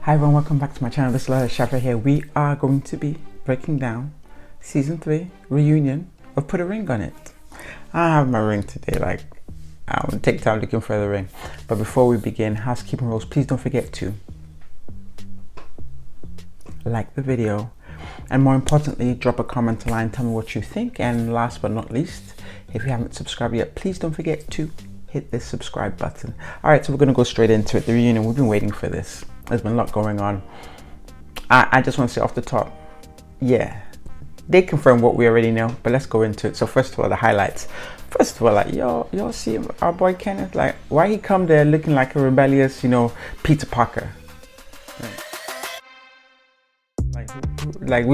Hi everyone, welcome back to my channel. This is LolaAjisafe here. We are going to be breaking down season 3 reunion of Put a Ring on It. I have my ring today, like I'm gonna take time looking for the ring. But before we begin, housekeeping rules, please don't forget to like the video and more importantly, drop a comment line, tell me what you think. And last but not least, if you haven't subscribed yet, please don't forget to hit this subscribe button. All right, so we're gonna go straight into it. The reunion, we've been waiting for this. There's been a lot going on. I just want to say off the top, yeah, they confirm what we already know, but let's go into it. So first of all, the highlights. First of all, like y'all see our boy Kenneth, like why he come there looking like a rebellious, Peter Parker? Like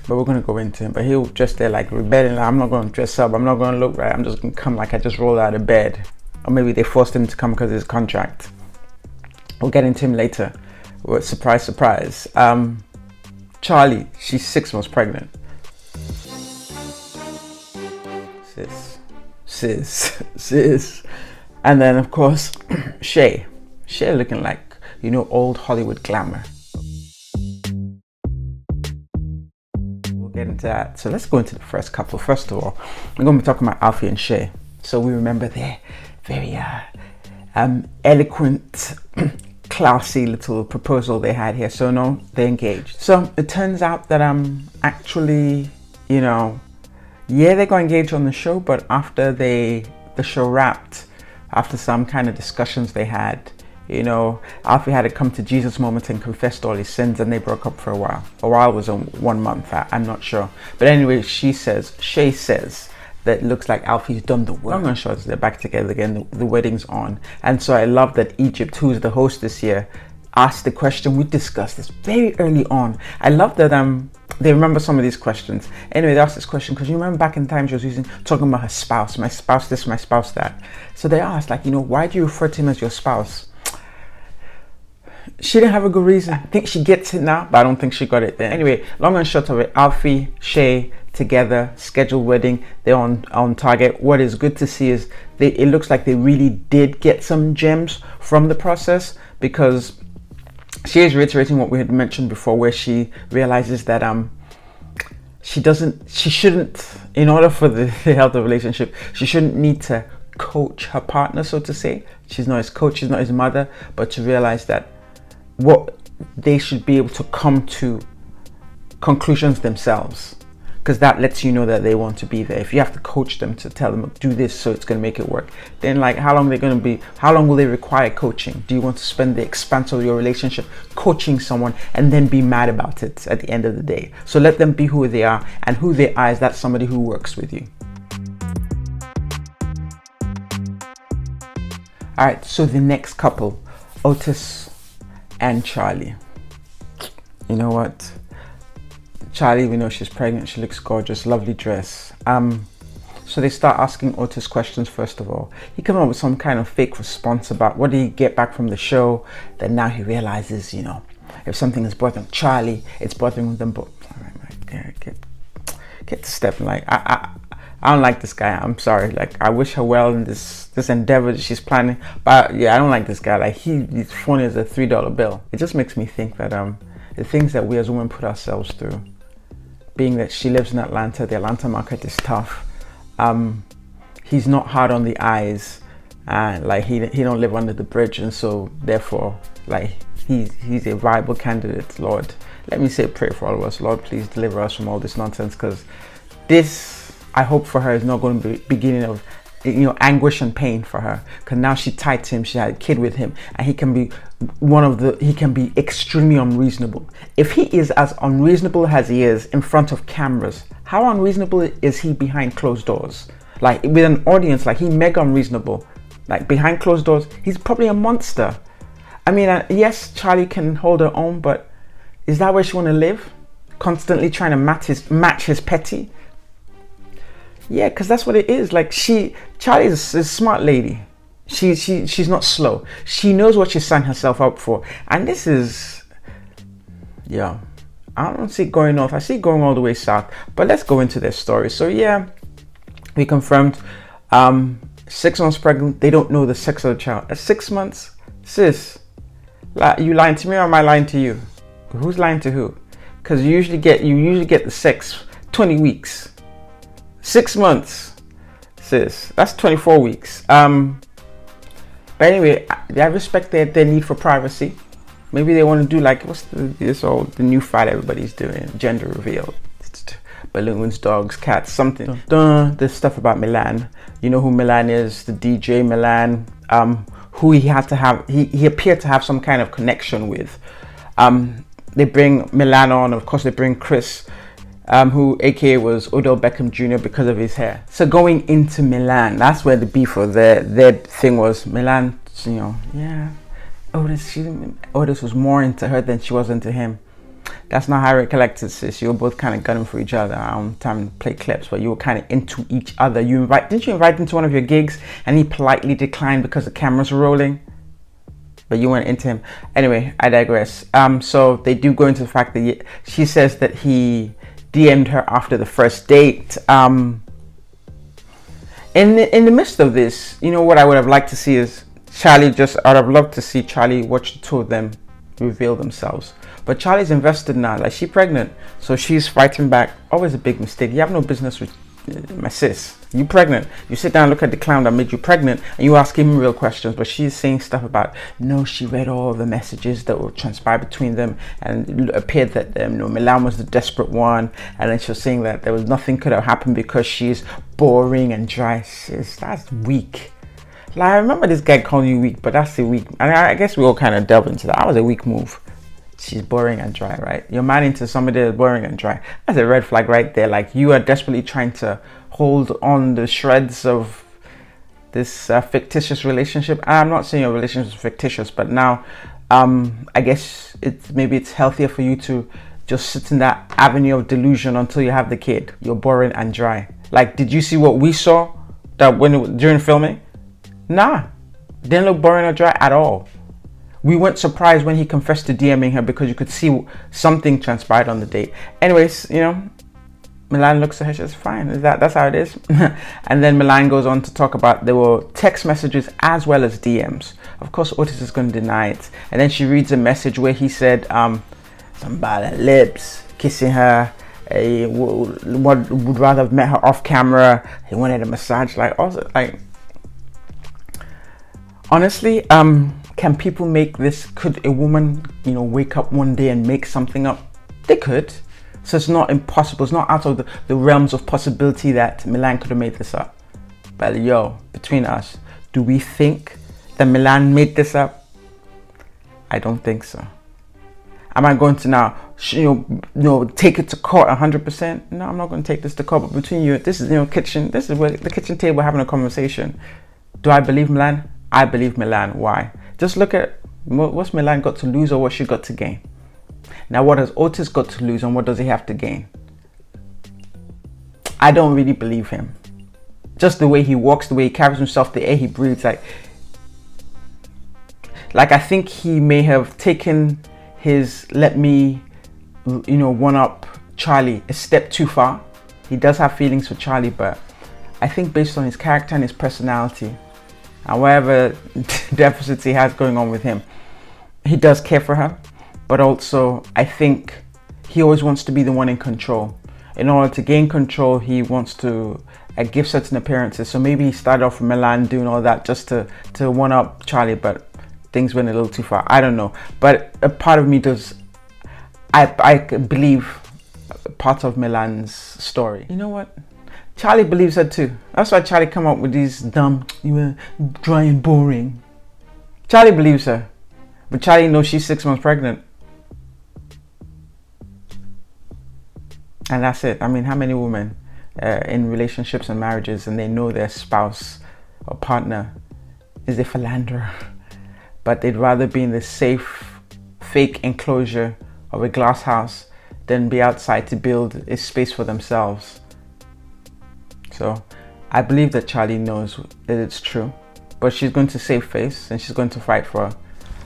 but we're gonna go into him. But he'll just there like rebelling. Like, I'm not gonna dress up. I'm not gonna look right. I'm just gonna come like I just rolled out of bed. Or maybe they forced him to come because of his contract. We'll get into him later. Surprise, surprise. Charlie, she's 6 months pregnant. Sis. And then of course, Shay looking like, old Hollywood glamour. We'll get into that. So let's go into the first couple. First of all, we're going to be talking about Alfie and Shay. So we remember their very eloquent, classy little proposal they had here. So no, they're engaged. So it turns out that actually, they got engaged on the show, but after the show wrapped, after some kind of discussions they had, Alfie had a come to Jesus moment and confessed all his sins, and they broke up for a while. A while was 1 month, I'm not sure. But anyway, Shay says that looks like Alfie's done the work. Long and short, they're back together again. The wedding's on. And so I love that Egypt, who's the host this year, asked the question. We discussed this very early on. I love that they remember some of these questions. Anyway, they asked this question because you remember back in time she was talking about her spouse, my spouse this, my spouse that. So they asked, like, why do you refer to him as your spouse? She didn't have a good reason. I think she gets it now, but I don't think she got it then. Anyway, long and short of it, Alfie, Shay, together, scheduled wedding, they're on target. What is good to see is it looks like they really did get some gems from the process, because she is reiterating what we had mentioned before, where she realizes that she shouldn't, in order for the health of the relationship, she shouldn't need to coach her partner, so to say. She's not his coach, she's not his mother, but to realize that what they should be able to come to conclusions themselves, because that lets you know that they want to be there. If you have to coach them to tell them do this so it's going to make it work, then like how long will they require coaching? Do you want to spend the expanse of your relationship coaching someone and then be mad about it at the end of the day? So let them be who they are, and who they are is that somebody who works with you. All right, so the next couple, Otis and Charlie. You know what? Charlie, we know she's pregnant. She looks gorgeous, lovely dress. So they start asking Otis questions. First of all, he comes up with some kind of fake response about what did he get back from the show. Then now he realizes, if something is bothering Charlie, it's bothering them both. All right, get to step. Like I don't like this guy. I'm sorry. Like I wish her well in this endeavor that she's planning. But yeah, I don't like this guy. Like he's funny as a $3 bill. It just makes me think that the things that we as women put ourselves through, being that she lives in Atlanta, the Atlanta market is tough. He's not hard on the eyes, and like he don't live under the bridge, and so therefore like he's a viable candidate. Lord, let me say pray for all of us. Lord, please deliver us from all this nonsense, because this, I hope for her, is not going to be beginning of anguish and pain for her, because now she tied to him, she had a kid with him, and he can be extremely unreasonable. If he is as unreasonable as he is in front of cameras, how unreasonable is he behind closed doors? Like with an audience, like he's mega unreasonable. Like behind closed doors, he's probably a monster. I mean, yes, Charlie can hold her own, but is that where she want to live? Constantly trying to match his petty? Yeah, because that's what it is. Like Charlie is a smart lady. She's not slow. She knows what she signed herself up for. And this is, I don't see it going north. I see it going all the way south. But let's go into their story. So yeah, we confirmed 6 months pregnant. They don't know the sex of the child. At 6 months, sis, You lying to me or am I lying to you? Who's lying to who? Because you usually get the sex 20 weeks. 6 months, sis. That's 24 weeks. But anyway, I respect their need for privacy. Maybe they want to do like, what's the new fad everybody's doing? Gender reveal. Balloons, dogs, cats, something. There's stuff about Milan. You know who Milan is, the DJ Milan, who he appeared to have some kind of connection with. They bring Milan on, of course they bring Chris, who aka was Odell Beckham Jr. because of his hair. So going into Milan, that's where the beef or their thing was. Milan, yeah, Otis was more into her than she was into him. That's not how I recollect it, sis. You were both kind of gunning for each other. I don't have time to play clips, but you were kind of into each other. Didn't you invite him to one of your gigs and he politely declined because the cameras were rolling? But you weren't into him. Anyway, I digress. So they do go into the fact that she says that he DM'd her after the first date. In the midst of this, what I would have liked to see is I'd have loved to see Charlie watch the two of them reveal themselves. But Charlie's invested now, like she's pregnant, so she's fighting back. Always a big mistake. You have no business with my sis. You pregnant. You sit down and look at the clown that made you pregnant and you ask him real questions, but she's saying stuff about, no, she read all the messages that would transpire between them and it appeared that Milan was the desperate one, and then she was saying that there was nothing could have happened because she's boring and dry. Sis, that's weak. Like, I remember this guy calling you weak, but that's a weak, and I guess we all kind of delve into that. That was a weak move. She's boring and dry, right? You're mad into somebody that's boring and dry. That's a red flag right there. Like, you are desperately trying to hold on the shreds of this fictitious relationship. I'm not saying your relationship is fictitious, but now I guess maybe it's healthier for you to just sit in that avenue of delusion until you have the kid. You're boring and dry. Like, did you see what we saw during filming? Nah, didn't look boring or dry at all. We weren't surprised when he confessed to DMing her because you could see something transpired on the date. Anyways, Milan looks at her, she says, fine, that's how it is. And then Milan goes on to talk about there were text messages as well as DMs. Of course, Otis is going to deny it. And then she reads a message where he said, something about her lips, kissing her. He would rather have met her off camera. He wanted a massage. Honestly, can people make this? Could a woman, wake up one day and make something up? They could. So it's not impossible. It's not out of the realms of possibility that Milan could have made this up. But between us, do we think that Milan made this up? I don't think so. Am I going to now, take it to court 100%? No, I'm not going to take this to court. But between you, this is, kitchen. This is where the kitchen table having a conversation. Do I believe Milan? I believe Milan. Why? Just look at what's Milan got to lose or what she got to gain. Now, what has Otis got to lose and what does he have to gain? I don't really believe him. Just the way he walks, the way he carries himself, the air he breathes, like I think he may have taken his let me, one up Charlie a step too far. He does have feelings for Charlie, but I think based on his character and his personality, and whatever deficits he has going on with him, he does care for her. But also, I think he always wants to be the one in control. In order to gain control, he wants to give certain appearances. So maybe he started off with Milan doing all that just to one up Charlie, but things went a little too far. I don't know. But a part of me does, I believe part of Milan's story. You know what? Charlie believes her too. That's why Charlie come up with these dumb, you were dry and boring. Charlie believes her. But Charlie knows she's 6 months pregnant. And that's it. I mean, how many women in relationships and marriages and they know their spouse or partner is a philanderer, but they'd rather be in the safe, fake enclosure of a glass house than be outside to build a space for themselves. So I believe that Charlie knows that it's true, but she's going to save face and she's going to fight for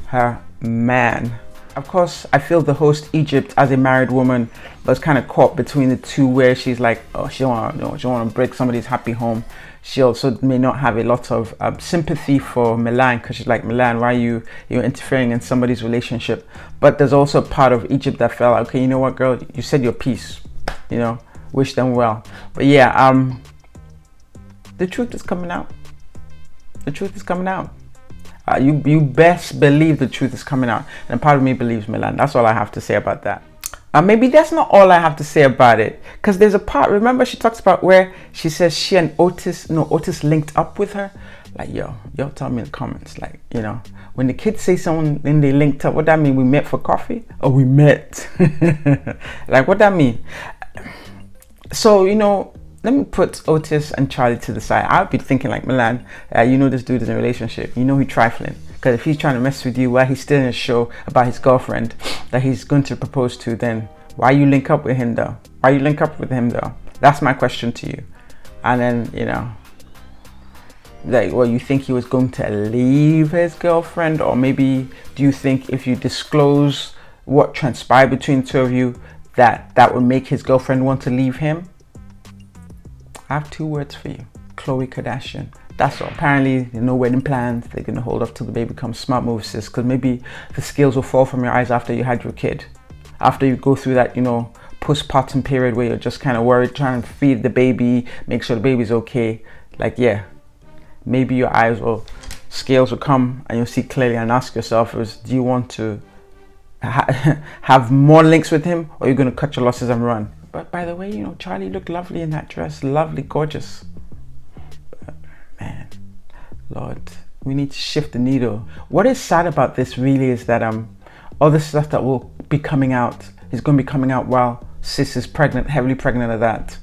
her man. Of course, I feel the host Egypt as a married woman was kind of caught between the two, where she's like, oh, she don't want to break somebody's happy home. she also may not have a lot of sympathy for Milan, because she's like, Milan, why are you're interfering in somebody's relationship? But there's also a part of Egypt that felt like, okay, you know what, girl, you said your piece, you know, wish them well. But yeah, the truth is coming out. The truth is coming out. You best believe the truth is coming out, and a part of me believes Milan. That's all I have to say about that. Maybe that's not all I have to say about it, because there's a part, remember, she talks about where she says she and Otis linked up with her. Like, y'all tell me in the comments, like, you know, when the kids say someone then they linked up, what that mean? We met for coffee? Or we met? Like, what that mean? So, you know, let me put Otis and Charlie to the side. I'll be thinking like, Milan, you know this dude is in a relationship. You know he's trifling. Because if he's trying to mess with you while he's still in a show about his girlfriend that he's going to propose to, then why you link up with him though? Why you link up with him though? That's my question to you. And then, you know, like, well, you think he was going to leave his girlfriend? Or maybe do you think if you disclose what transpired between the two of you, that would make his girlfriend want to leave him? I have 2 words for you. Khloe Kardashian. That's all. Apparently, there's no wedding plans. They're going to hold off till the baby comes. Smart move, sis. Because maybe the scales will fall from your eyes after you had your kid. After you go through that, you know, postpartum period where you're just kind of worried, trying to feed the baby, make sure the baby's okay. Like, yeah, maybe your scales will come and you'll see clearly and ask yourself, do you want to have more links with him, or are you going to cut your losses and run? But by the way, you know, Charlie looked lovely in that dress. Lovely, gorgeous. But, man, Lord, we need to shift the needle. What is sad about this really is that all the stuff that will be coming out is going to be coming out while sis is pregnant, heavily pregnant at that.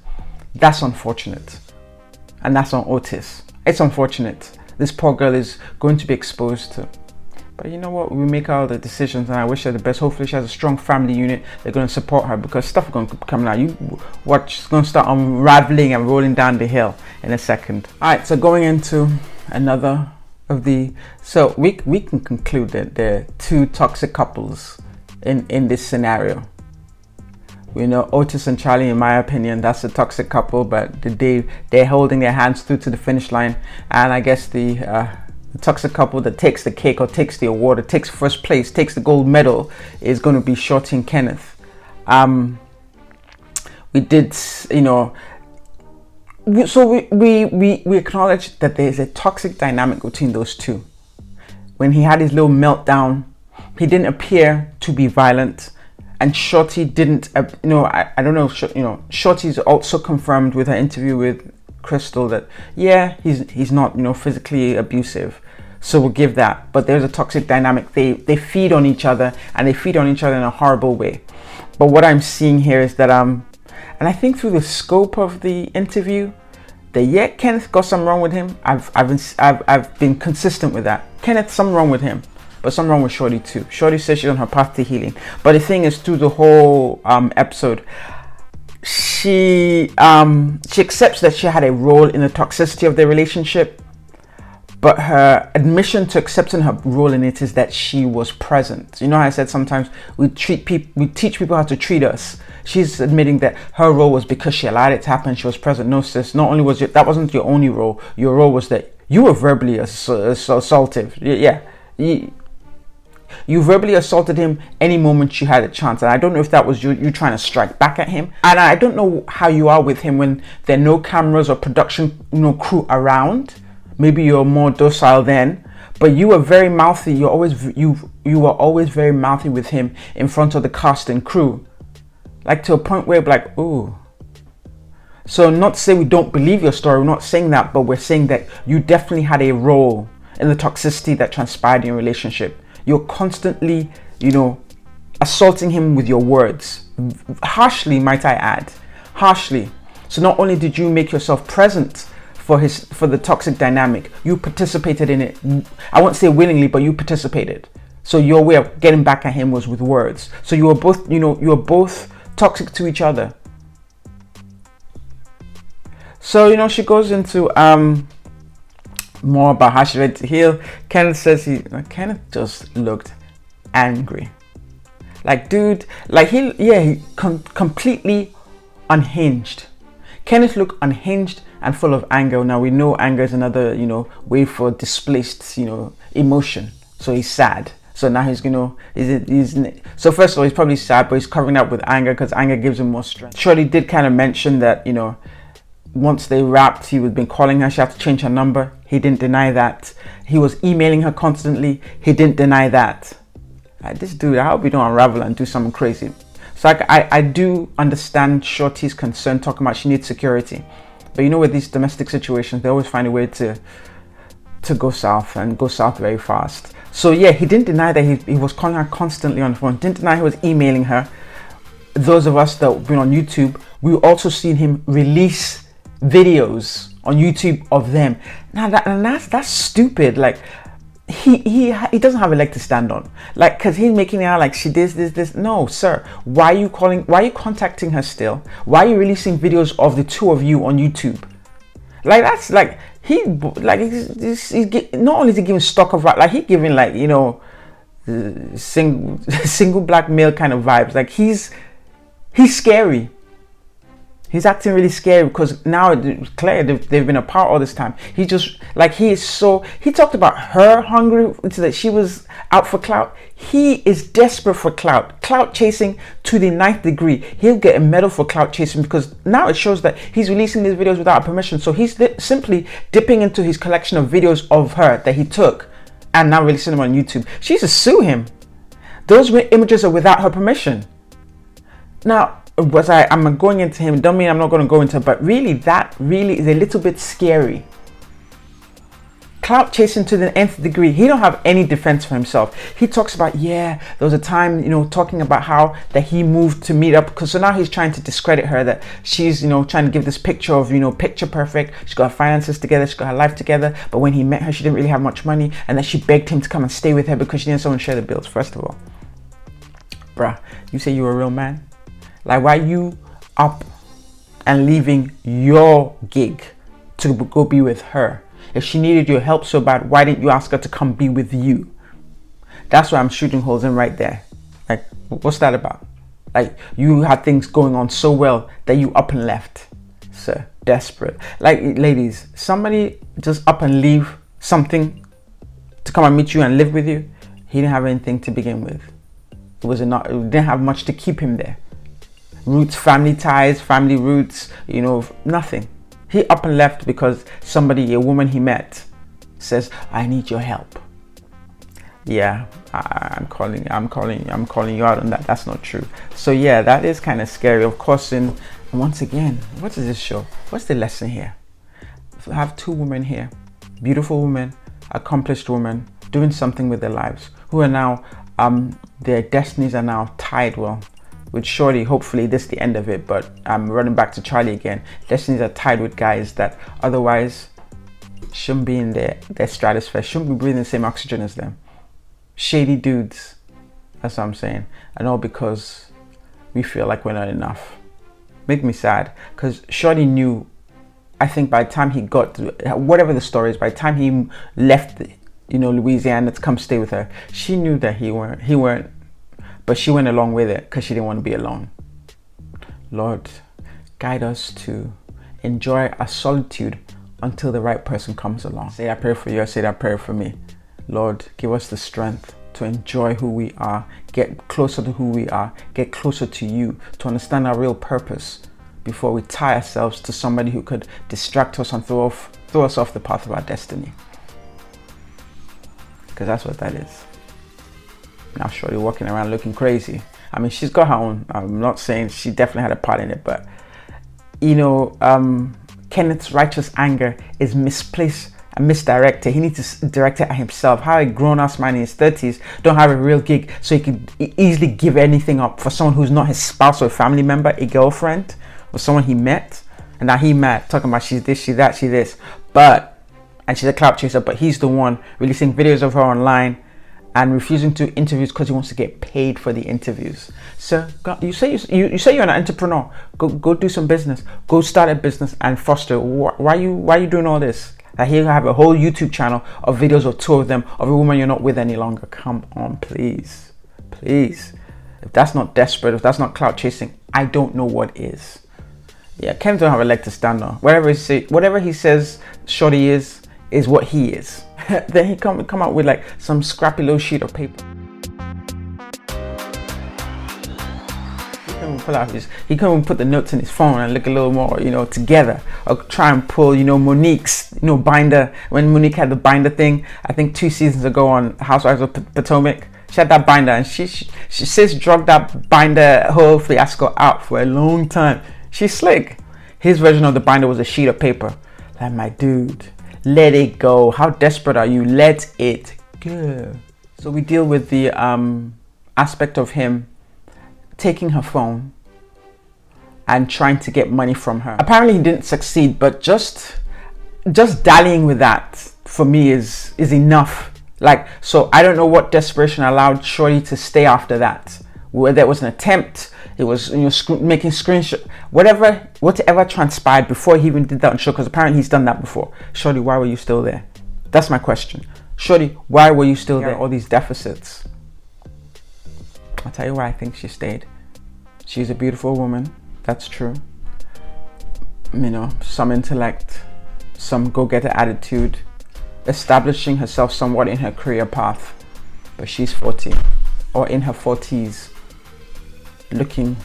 That's unfortunate. And that's on Otis. It's unfortunate. This poor girl is going to be exposed to. But you know what? We make all the decisions, and I wish her the best. Hopefully she has a strong family unit. They're going to support her, because stuff is going to be coming out. You watch, it's going to start unraveling and rolling down the hill in a second. All right, so going into another of the... So we can conclude that there are 2 toxic couples in this scenario. We know Otis and Charlie, in my opinion, that's a toxic couple, but they're holding their hands through to the finish line. And I guess the toxic couple that takes the cake, or takes the award, or takes first place, takes the gold medal, is going to be Shawty and Kenneth. We did, you know, so we acknowledge that there's a toxic dynamic between those two. When he had his little meltdown, he didn't appear to be violent, and Shawty didn't, you know, I don't know, you know, Shawty's also confirmed with her interview with Crystal that, yeah, he's not, you know, physically abusive. So we'll give that. But there's a toxic dynamic. They feed on each other, and they feed on each other in a horrible way. But what I'm seeing here is that and I think through the scope of the interview, that yeah, Kenneth got something wrong with him. I've been consistent with that. Kenneth, something wrong with him, but something wrong with Shawty too. Shawty says she's on her path to healing. But the thing is, through the whole episode, she accepts that she had a role in the toxicity of their relationship, but her admission to accepting her role in it is that she was present. You know how I said sometimes we teach people how to treat us. She's admitting that her role was because she allowed it to happen. She was present. No, sis, not only was that wasn't your only role. Your role was that you were verbally assaultive. Yeah, you verbally assaulted him any moment you had a chance. And I don't know if that was you trying to strike back at him. And I don't know how you are with him when there are no cameras or production, you know, crew around. Maybe you're more docile then, but you were very mouthy. You were always very mouthy with him in front of the cast and crew, like to a point where like, ooh. So not to say we don't believe your story. We're not saying that, but we're saying that you definitely had a role in the toxicity that transpired in your relationship. You're constantly, you know, assaulting him with your words, harshly, might I add, harshly. So not only did you make yourself present for the toxic dynamic, you participated in it. I won't say willingly, but you participated. So your way of getting back at him was with words. So you were both, you know, you were both toxic to each other. So, you know, she goes into more about how she went to heal. Kenneth says Kenneth just looked angry. Like, dude, like he completely unhinged. Kenneth looked unhinged and full of anger. Now we know anger is another, way for displaced, emotion. So he's sad. So now so first of all, he's probably sad, but he's covering up with anger because anger gives him more strength. Shawty did kind of mention that, once they wrapped, he was been calling her. She had to change her number. He didn't deny that. He was emailing her constantly. He didn't deny that. This dude, I hope you don't unravel and do something crazy. So I do understand Shawty's concern, talking about she needs security. But with these domestic situations, they always find a way to go south, and go south very fast. So yeah, he didn't deny that he was calling her constantly on the phone. Didn't deny he was emailing her. Those of us that have been on YouTube, we've also seen him release videos on YouTube of them. Now that's stupid. Like he doesn't have a leg to stand on. Like, cause he's making it out like she did this. No, sir. Why are you contacting her still? Why are you releasing videos of the two of you on YouTube? Like that's like he's not only is he giving stock of like he giving like single black male kind of vibes. Like he's scary. He's acting really scary because now it's clear they've been apart all this time. He just like he talked about her hungry, so that she was out for clout. He is desperate for clout chasing to the 9th degree. He'll get a medal for clout chasing because now it shows that he's releasing these videos without permission. So he's simply dipping into his collection of videos of her that he took and now releasing them on YouTube. She used to sue him. Those images are without her permission. Now, I'm going into him, don't mean I'm not going to go into it, but that really is a little bit scary. Clout chasing to the nth degree. He don't have any defense for himself. He talks about, there was a time, talking about how that he moved to meet up, because so now he's trying to discredit her, that she's, trying to give this picture of, picture perfect. She's got her finances together, she's got her life together, but when he met her, she didn't really have much money, and that she begged him to come and stay with her because she didn't someone share the bills. First of all, bruh, you say you're a real man? Like, why are you up and leaving your gig to go be with her? If she needed your help so bad, why didn't you ask her to come be with you? That's why I'm shooting holes in right there. Like, what's that about? Like, you had things going on so well that you up and left. Sir, desperate. Like, ladies, somebody just up and leave something to come and meet you and live with you. He didn't have anything to begin with. It didn't have much to keep him there. Roots, family ties, family roots, nothing. He up and left because a woman he met says, I need your help. Yeah, I'm calling you out on that. That's not true. So yeah, that is kind of scary. Of course, and once again, what is this show? What's the lesson here? I have two women here, beautiful women, accomplished women, doing something with their lives, who are now, their destinies are now tied. Well, with Shawty, hopefully this is the end of it, but I'm running back to Charlie again. Destinies are tied with guys that otherwise shouldn't be in their stratosphere, shouldn't be breathing the same oxygen as them. Shady dudes, that's what I'm saying. And all because we feel like we're not enough. Make me sad, because Shawty knew, I think by the time he got to, whatever the story is, by the time he left, Louisiana to come stay with her, she knew that he weren't, but she went along with it because she didn't want to be alone. Lord, guide us to enjoy our solitude until the right person comes along. Say that prayer for you, I say that prayer for me. Lord, give us the strength to enjoy who we are, get closer to who we are, get closer to you, to understand our real purpose before we tie ourselves to somebody who could distract us and throw us off the path of our destiny. Because that's what that is. Now Shawty walking around looking crazy. I mean, she's got her own, I'm not saying she definitely had a part in it, but Kenneth's righteous anger is misplaced and misdirected. He needs to direct it at himself. How a grown-ass man in his 30s don't have a real gig, so he could easily give anything up for someone who's not his spouse or a family member, a girlfriend, or someone he met. And now he mad, talking about she's this, she's that, she's this. And she's a clout chaser, but he's the one releasing videos of her online and refusing to interviews because he wants to get paid for the interviews. So you say you're an entrepreneur. Go do some business. Go start a business and foster. Why are you doing all this? Like, here you have a whole YouTube channel of videos of two of them, of a woman you're not with any longer. Come on, please. If that's not desperate, if that's not clout chasing, I don't know what is. Yeah, Ken don't have a leg to stand on. Whatever he says Shawty is what he is. Then he come out with like some scrappy little sheet of paper. He can even put the notes in his phone and look a little more, together, or try and pull, Monique's, binder. When Monique had the binder thing, I think 2 seasons ago on Housewives of Potomac, she had that binder, and she says drugged that binder whole fiasco out for a long time. She's slick. His version of the binder was a sheet of paper. Like, my dude, let it go. How desperate are you? Let it go. So we deal with the aspect of him taking her phone and trying to get money from her. Apparently he didn't succeed, but just dallying with that for me is enough. Like, so I don't know what desperation allowed Shawty to stay after that. Whether it was an attempt, it was making screenshot, whatever transpired before he even did that on show, because apparently he's done that before. Shawty, why were you still there? That's my question. Shawty, why were you still there? All these deficits. I'll tell you why I think she stayed. She's a beautiful woman. That's true. Some intellect, some go-getter attitude, establishing herself somewhat in her career path. But she's 40, or in her 40s,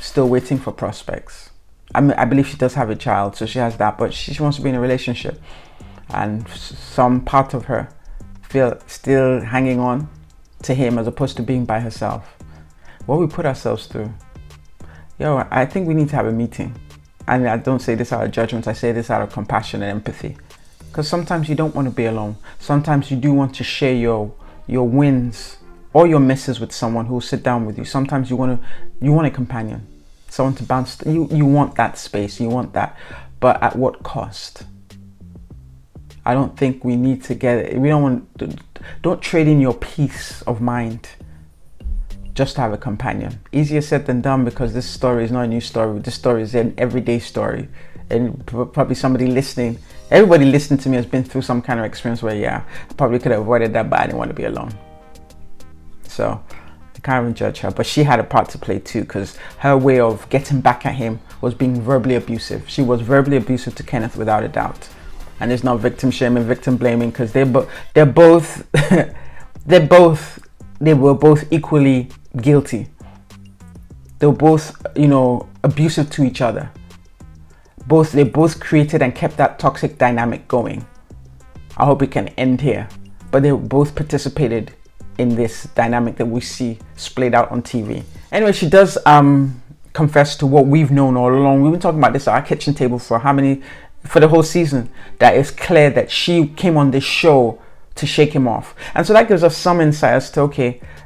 still waiting for prospects. I believe she does have a child, so she has that, but she wants to be in a relationship. And some part of her feel still hanging on to him as opposed to being by herself. What we put ourselves through. I think we need to have a meeting. And I don't say this out of judgment, I say this out of compassion and empathy. Because sometimes you don't want to be alone. Sometimes you do want to share your wins or your misses with someone who will sit down with you. Sometimes you want a companion, someone to bounce. You want that space, you want that, but at what cost? I don't think we need to get it. Don't trade in your peace of mind just to have a companion. Easier said than done, because this story is not a new story. This story is an everyday story, and probably everybody listening to me has been through some kind of experience where I probably could have avoided that, but I didn't want to be alone. So I can't even judge her, but she had a part to play too, because her way of getting back at him was being verbally abusive. She was verbally abusive to Kenneth, without a doubt. And it's not victim shaming, victim blaming, because they were both equally guilty. They were both, abusive to each other. They both created and kept that toxic dynamic going. I hope it can end here. But they both participated in this dynamic that we see splayed out on TV. Anyway, she does confess to what we've known all along. We've been talking about this at our kitchen table for the whole season, that it's clear that she came on this show to shake him off. And so that gives us some insight as to,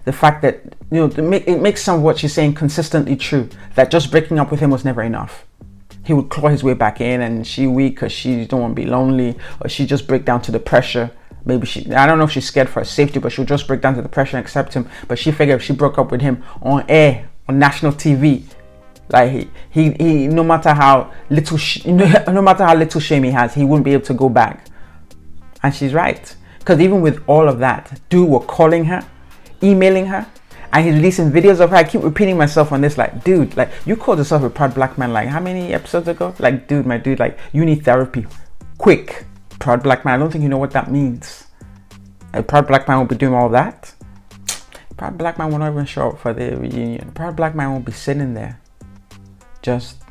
the fact that, it makes some of what she's saying consistently true, that just breaking up with him was never enough. He would claw his way back in, and she weak because she don't want to be lonely, or she just break down to the pressure. Maybe I don't know if she's scared for her safety, but she'll just break down to the pressure and accept him. But she figured if she broke up with him on air, on national TV, like he no matter how little shame he has, he wouldn't be able to go back. And she's right, because even with all of that, dude were calling her, emailing her, and he's releasing videos of her. I keep repeating myself on this, like, dude, like, you called yourself a proud black man like how many episodes ago? Like, dude, my dude, like, you need therapy quick. Proud black man, I don't think you know what that means. A proud black man will be doing all that. Proud black man will not even show up for the reunion. Proud black man will be sitting there just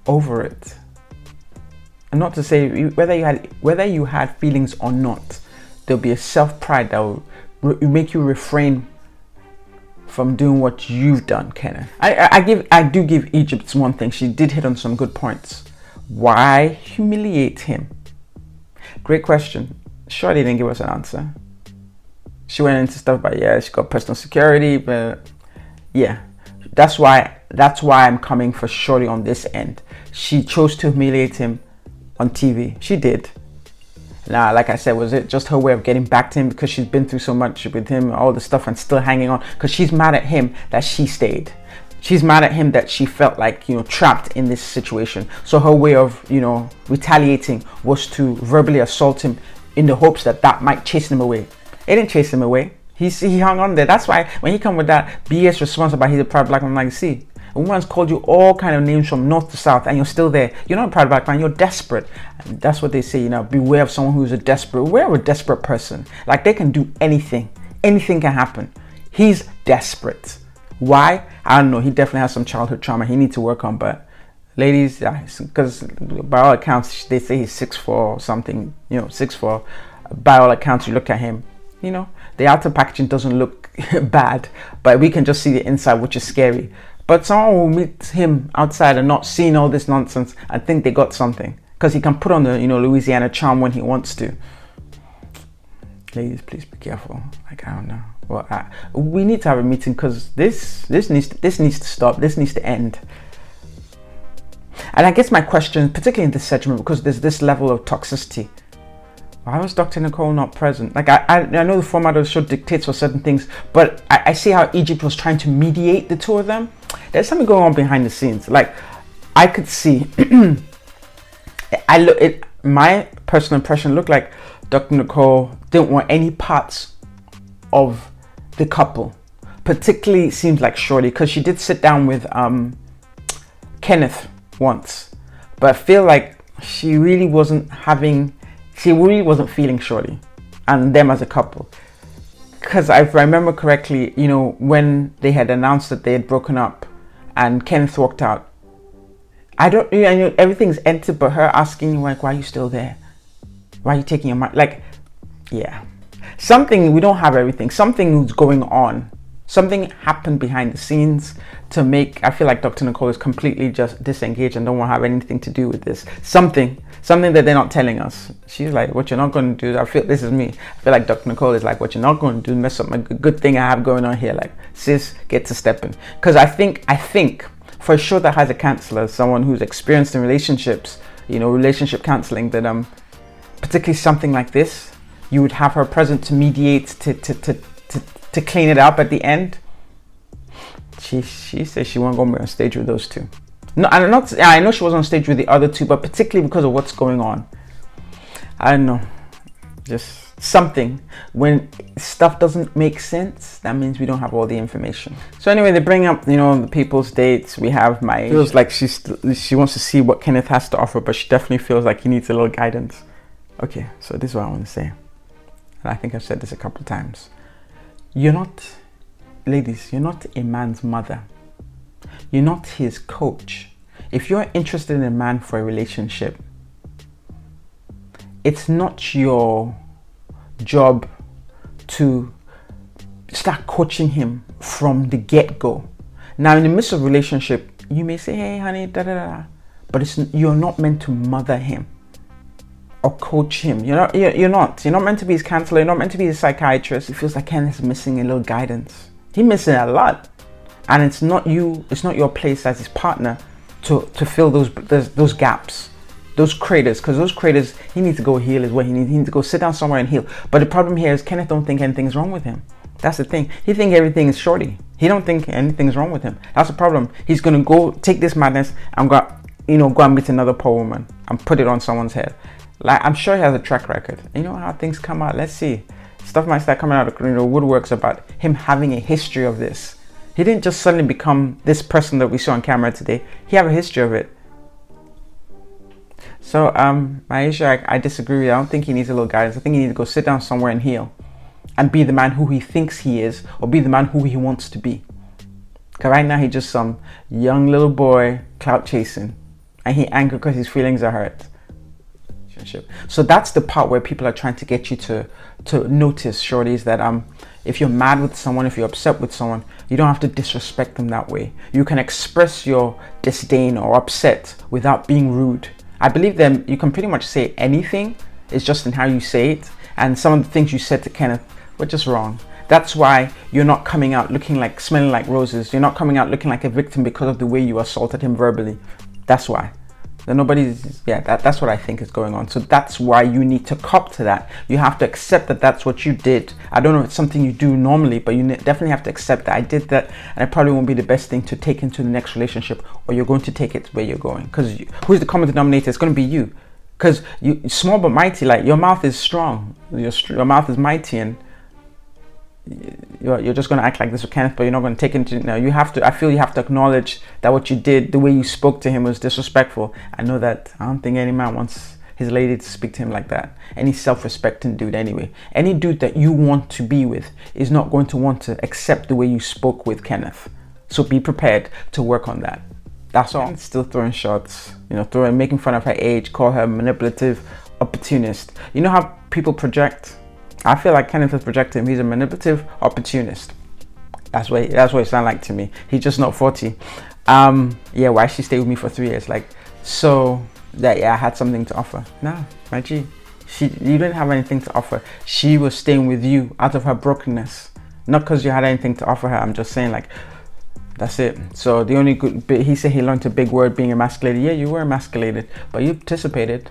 over it. And not to say whether you had feelings or not, there'll be a self-pride that will make you refrain from doing what you've done, Kenneth. I do give Egypt one thing. She did hit on some good points. Why humiliate him? Great question. Shawty didn't give us an answer. She went into stuff about, she got personal security, but that's why I'm coming for Shawty on this end. She chose to humiliate him on TV. She did. Now, like I said, was it just her way of getting back to him because she's been through so much with him, all the stuff, and still hanging on? Because she's mad at him that she stayed. She's mad at him that she felt like, trapped in this situation. So her way of, retaliating was to verbally assault him in the hopes that might chase him away. It didn't chase him away. He hung on there. That's why when he come with that BS response about he's a proud black man, I'm like, see, A woman's called you all kind of names from north to south, and you're still there. You're not a proud black man, you're desperate. And that's what they say, you know, beware of someone who's beware of a desperate person. Like, they can do anything. Anything can happen. He's desperate. Why? I don't know. He definitely has some childhood trauma he needs to work on. But ladies, because by all accounts, they say he's 6'4" or something, you know, 6'4". By all accounts, you look at him, you know, the outer packaging doesn't look bad, but we can just see the inside, which is scary. But someone will meet him outside and not seeing all this nonsense and think they got something, because he can put on the, you know, Louisiana charm when he wants to. Ladies, please be careful. Like, I don't know. Well, we need to have a meeting, because this needs to stop. This needs to end. And I guess my question, particularly in this segment, because there's this level of toxicity. Why was Dr. Nicole not present? Like, I know the format of the show dictates for certain things, but I see how Egypt was trying to mediate the two of them. There's something going on behind the scenes. Like, I could see, my personal impression looked like Dr. Nicole didn't want any parts of the couple. Particularly, it seems like Shawty, because she did sit down with Kenneth once, but I feel like she really wasn't feeling Shawty and them as a couple. Because if I remember correctly, you know, when they had announced that they had broken up and Kenneth walked out, I know everything's empty but her asking, like, why are you still there? Why are you taking your mind? Like, yeah. Something, we don't have everything. Something is going on. Something happened behind the scenes to make, I feel like Dr. Nicole is completely just disengaged and don't want to have anything to do with this. Something that they're not telling us. She's like, what you're not going to do, I feel, this is me. I feel like Dr. Nicole is like, what you're not going to do, mess up my good thing I have going on here. Like, sis, get to stepping. Because I think for a show that has a counselor, someone who's experienced in relationships, you know, relationship counseling, that particularly something like this, you would have her present to mediate, to clean it up at the end. She says she won't go on stage with those two. No, I know she was on stage with the other two, but particularly because of what's going on. I don't know. Just something. When stuff doesn't make sense, that means we don't have all the information. So anyway, they bring up, you know, the people's dates. We have my, feels like she wants to see what Kenneth has to offer, but she definitely feels like he needs a little guidance. Okay, so this is what I want to say. And I think I've said this a couple of times. Ladies, you're not a man's mother. You're not his coach. If you're interested in a man for a relationship, it's not your job to start coaching him from the get-go. Now, in the midst of a relationship, you may say, hey, honey, da-da-da. But you're not meant to mother him or coach him. You're not meant to be his counselor. You're not meant to be his psychiatrist. It feels like Kenneth's missing a little guidance. He's missing a lot, and it's not your place as his partner to fill those gaps, those craters. Because those craters, he needs to go heal is what he needs. He needs to go sit down somewhere and heal. But the problem here is Kenneth don't think anything's wrong with him. That's the thing. He thinks everything is Shawty. He don't think anything's wrong with him. That's the problem. He's gonna go take this madness and go and meet another poor woman and put it on someone's head. Like, I'm sure he has a track record. You know how things come out. Let's see. Stuff might start coming out of woodworks about him having a history of this. He didn't just suddenly become this person that we saw on camera today. He have a history of it. So, Aisha, I disagree with you. I don't think he needs a little guidance. I think he needs to go sit down somewhere and heal. And be the man who he thinks he is, or be the man who he wants to be. Because right now he's just some young little boy clout chasing. And he angry because his feelings are hurt. So that's the part where people are trying to get you to notice, shorties, that if you're mad with someone, if you're upset with someone, you don't have to disrespect them that way. You can express your disdain or upset without being rude. I believe that you can pretty much say anything. It's just in how you say it. And some of the things you said to Kenneth were just wrong. That's why you're not coming out smelling like roses. You're not coming out looking like a victim because of the way you assaulted him verbally. That's why. That's what I think is going on. So that's why you need to cop to that. You have to accept that that's what you did. I don't know if it's something you do normally, but you definitely have to accept that I did that, and it probably won't be the best thing to take into the next relationship, or you're going to take it where you're going. Because who's the common denominator? It's going to be you. Because you small but mighty. Like, your mouth is strong. Your mouth is mighty, and you're just going to act like this with Kenneth, but you're not going to take it into, no, you have to, I feel you have to acknowledge that what you did, the way you spoke to him was disrespectful. I know that I don't think any man wants his lady to speak to him like that. Any self-respecting dude anyway. Any dude that you want to be with is not going to want to accept the way you spoke with Kenneth. So be prepared to work on that. That's all. Still throwing shots, you know, making fun of her age, call her manipulative, opportunist. You know how people project? I feel like Kenneth is projecting. He's a manipulative opportunist. That's what it sounds like to me. He's just not 40. Yeah, why she stayed with me for 3 years? Like, so that, yeah, I had something to offer. Nah, my G, you didn't have anything to offer. She was staying with you out of her brokenness, not because you had anything to offer her. I'm just saying, like, that's it. So the only good bit, he said he learned a big word, being emasculated. Yeah, you were emasculated, but you participated.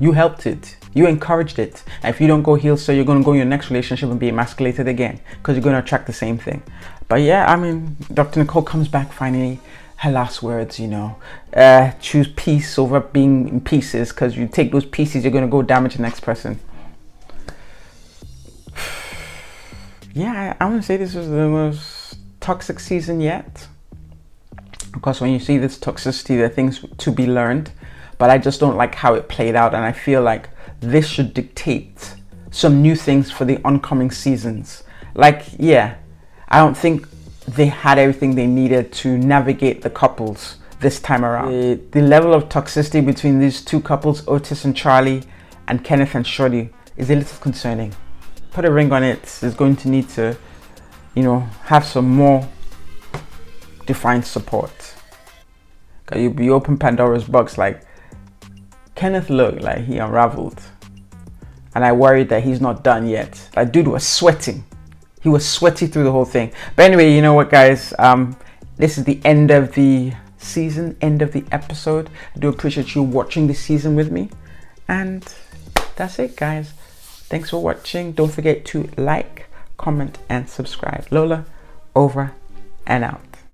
You helped it. You encouraged it. And if you don't go heal, so you're going to go in your next relationship and be emasculated again, because you're going to attract the same thing. But yeah, I mean, Dr. Nicole comes back finally. Her last words, you know, choose peace over being in pieces, because you take those pieces, you're going to go damage the next person. Yeah, I want to say this was the most toxic season yet, because when you see this toxicity, there are things to be learned, but I just don't like how it played out, and I feel like this should dictate some new things for the oncoming seasons. Like, yeah, I don't think they had everything they needed to navigate the couples this time around. The level of toxicity between these two couples, Otis and Charlie, and Kenneth and Shawty, is a little concerning. Put a ring on it. It's going to need to, you know, have some more defined support. Cause you open Pandora's box, like, Kenneth looked like he unraveled, and I worried that he's not done yet. That dude was sweating. He was sweaty through the whole thing. But anyway, you know what, guys? This is the end of the season, end of the episode. I do appreciate you watching this season with me. And that's it, guys. Thanks for watching. Don't forget to like, comment, and subscribe. Lola, over and out.